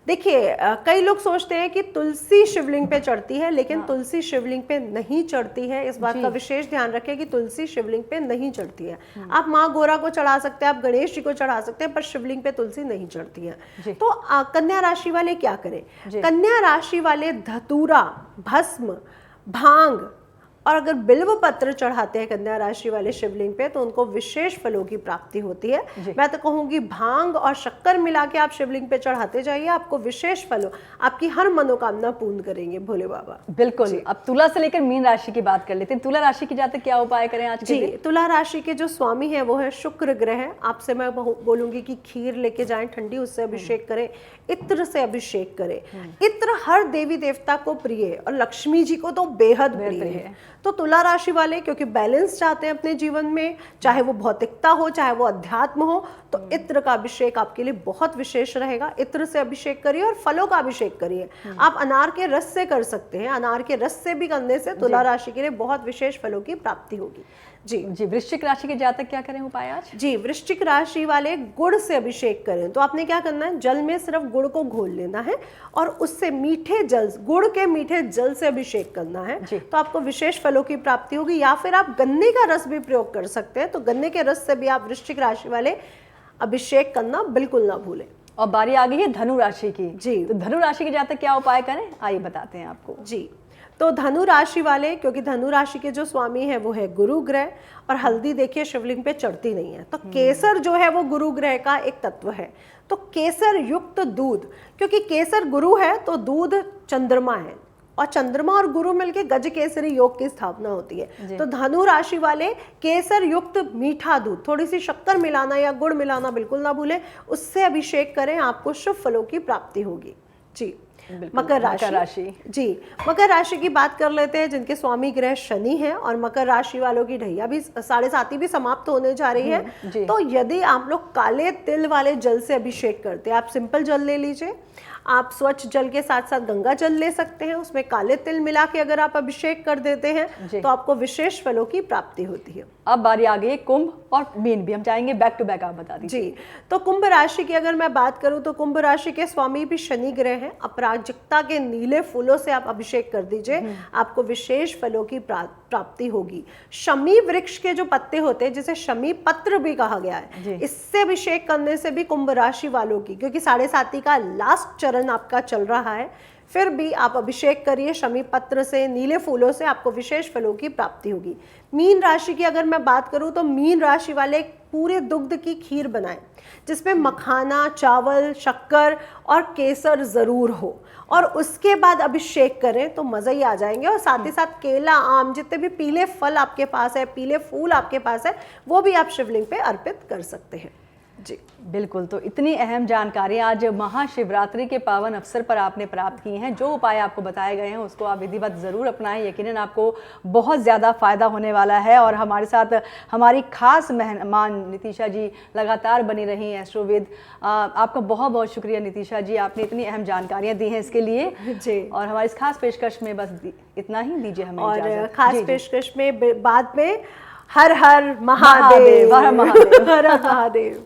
देखिए, कई लोग सोचते हैं कि तुलसी शिवलिंग पे चढ़ती है, लेकिन तुलसी शिवलिंग पे नहीं चढ़ती है। इस बात का विशेष ध्यान रखें कि तुलसी शिवलिंग पे नहीं चढ़ती है। आप माँ गोरा को चढ़ा सकते हैं, आप गणेश जी को चढ़ा सकते हैं, पर शिवलिंग पे तुलसी नहीं चढ़ती है। तो कन्या राशि वाले क्या करें? कन्या राशि वाले धतूरा, भस्म, भांग और अगर बिल्व पत्र चढ़ाते हैं कन्या राशि वाले शिवलिंग पे तो उनको विशेष फलों की प्राप्ति होती है। मैं तो कहूंगी भांग और शक्कर मिला के आप शिवलिंग पे चढ़ाते जाइए, आपको विशेष फलों, आपकी हर मनोकामना पूर्ण करेंगे भोले बाबा। बिल्कुल। अब तुला से लेकर मीन राशि की बात कर लेते हैं। तुला राशि के जातक क्या उपाय करें आज के दिन? तुला राशि के जो स्वामी है वो है शुक्र ग्रह। आपसे मैं बोलूंगी कि खीर लेके जाएं ठंडी, उससे अभिषेक करें, इत्र से अभिषेक करें। इत्र हर देवी देवता को प्रिय है और लक्ष्मी जी को तो बेहद प्रिय है। तो तुला राशि वाले क्योंकि बैलेंस चाहते हैं अपने जीवन में, चाहे वो भौतिकता हो चाहे वो अध्यात्म हो, तो इत्र का अभिषेक आपके लिए बहुत विशेष रहेगा। इत्र से अभिषेक करिए और फलों का अभिषेक करिए। आप अनार के रस से कर सकते हैं, अनार के रस से भी करने से तुला राशि के लिए बहुत विशेष फलों की प्राप्ति होगी। जी, वृश्चिक राशि के जातक क्या करें उपाय आज? जी, वृश्चिक राशि वाले गुड़ से अभिषेक करें। तो आपने क्या करना है, जल में सिर्फ गुड़ को घोल लेना है और उससे मीठे जल, गुड़ के मीठे जल से अभिषेक करना है, तो आपको विशेष फलों की प्राप्ति होगी। या फिर आप गन्ने का रस भी प्रयोग कर सकते हैं, तो गन्ने के रस से भी आप वृश्चिक राशि वाले अभिषेक करना बिल्कुल ना भूलें। और बारी आ गई है धनु राशि की। जी, तो धनु राशि के जातक क्या उपाय करें, आइए बताते हैं आपको। जी, तो धनु राशि वाले, क्योंकि धनु राशि के जो स्वामी है वो है गुरु ग्रह और हल्दी देखिए शिवलिंग पे चढ़ती नहीं है, तो केसर जो है वो गुरु ग्रह का एक तत्व है। तो केसर युक्त दूध, क्योंकि केसर गुरु है तो दूध चंद्रमा है और चंद्रमा और गुरु मिलके गज केसरी योग की स्थापना होती है। तो धनु राशि वाले केसर युक्त मीठा दूध, थोड़ी सी शक्कर मिलाना या गुड़ मिलाना बिल्कुल ना भूलें, उससे अभिषेक करें, आपको शुभ फलों की प्राप्ति होगी। जी, मकर राशि। जी, मकर राशि की बात कर लेते हैं, जिनके स्वामी ग्रह शनि है और मकर राशि वालों की ढैया भी 7.5 भी समाप्त होने जा रही है। तो यदि आप लोग काले तिल वाले जल से अभिषेक करते हैं, आप सिंपल जल ले लीजिए, आप स्वच्छ जल के साथ साथ गंगा जल ले सकते हैं, उसमें काले तिल मिला के अगर आप अभिषेक कर देते हैं तो आपको विशेष फलों की प्राप्ति होती है। अब बारी आ गई कुंभ और मीन भी, हम चाहेंगे बैक टू बैक आप बता दीजिए। जी, तो कुंभ राशि की अगर मैं बात करूं तो कुंभ राशि के स्वामी भी शनि ग्रह हैं। अपराजिकता के नीले फूलों से आप अभिषेक कर दीजिए, आपको विशेष फलों की प्राप्ति होगी। शमी वृक्ष के जो पत्ते होते हैं, जिसे शमी पत्र भी कहा गया है, इससे अभिषेक करने से भी कुंभ राशि वालों की, क्योंकि 7.5 का लास्ट चरण आपका चल रहा है, फिर भी आप अभिषेक करिए शमी पत्र से, नीले फूलों से, आपको विशेष फलों की प्राप्ति होगी। मीन राशि की अगर मैं बात करूं तो मीन राशि वाले पूरे दुग्ध की खीर बनाएं, जिसमें मखाना, चावल, शक्कर और केसर जरूर हो, और उसके बाद अभिषेक करें तो मज़ा ही आ जाएंगे। और साथ ही साथ केला, आम, जितने भी पीले फल आपके पास है, पीले फूल आपके पास है, वो भी आप शिवलिंग पे अर्पित कर सकते हैं। जी बिल्कुल, तो इतनी अहम जानकारी आज महाशिवरात्रि के पावन अवसर पर आपने प्राप्त की हैं। जो उपाय आपको बताए गए हैं उसको आप विधिवत ज़रूर अपनाएं, यकीनन आपको बहुत ज़्यादा फ़ायदा होने वाला है। और हमारे साथ हमारी खास मेहमान नितिशा जी लगातार बनी रही एस्ट्रोविद। आपका बहुत बहुत शुक्रिया नितिशा जी, आपने इतनी अहम जानकारियाँ दी हैं इसके लिए। जी, और हमारी इस खास पेशकश में बस इतना ही, दीजिए हमें और इजाज़त। खास पेशकश में बाद में हर हर महादेव, हर हर महादेव। हर हर महादेव।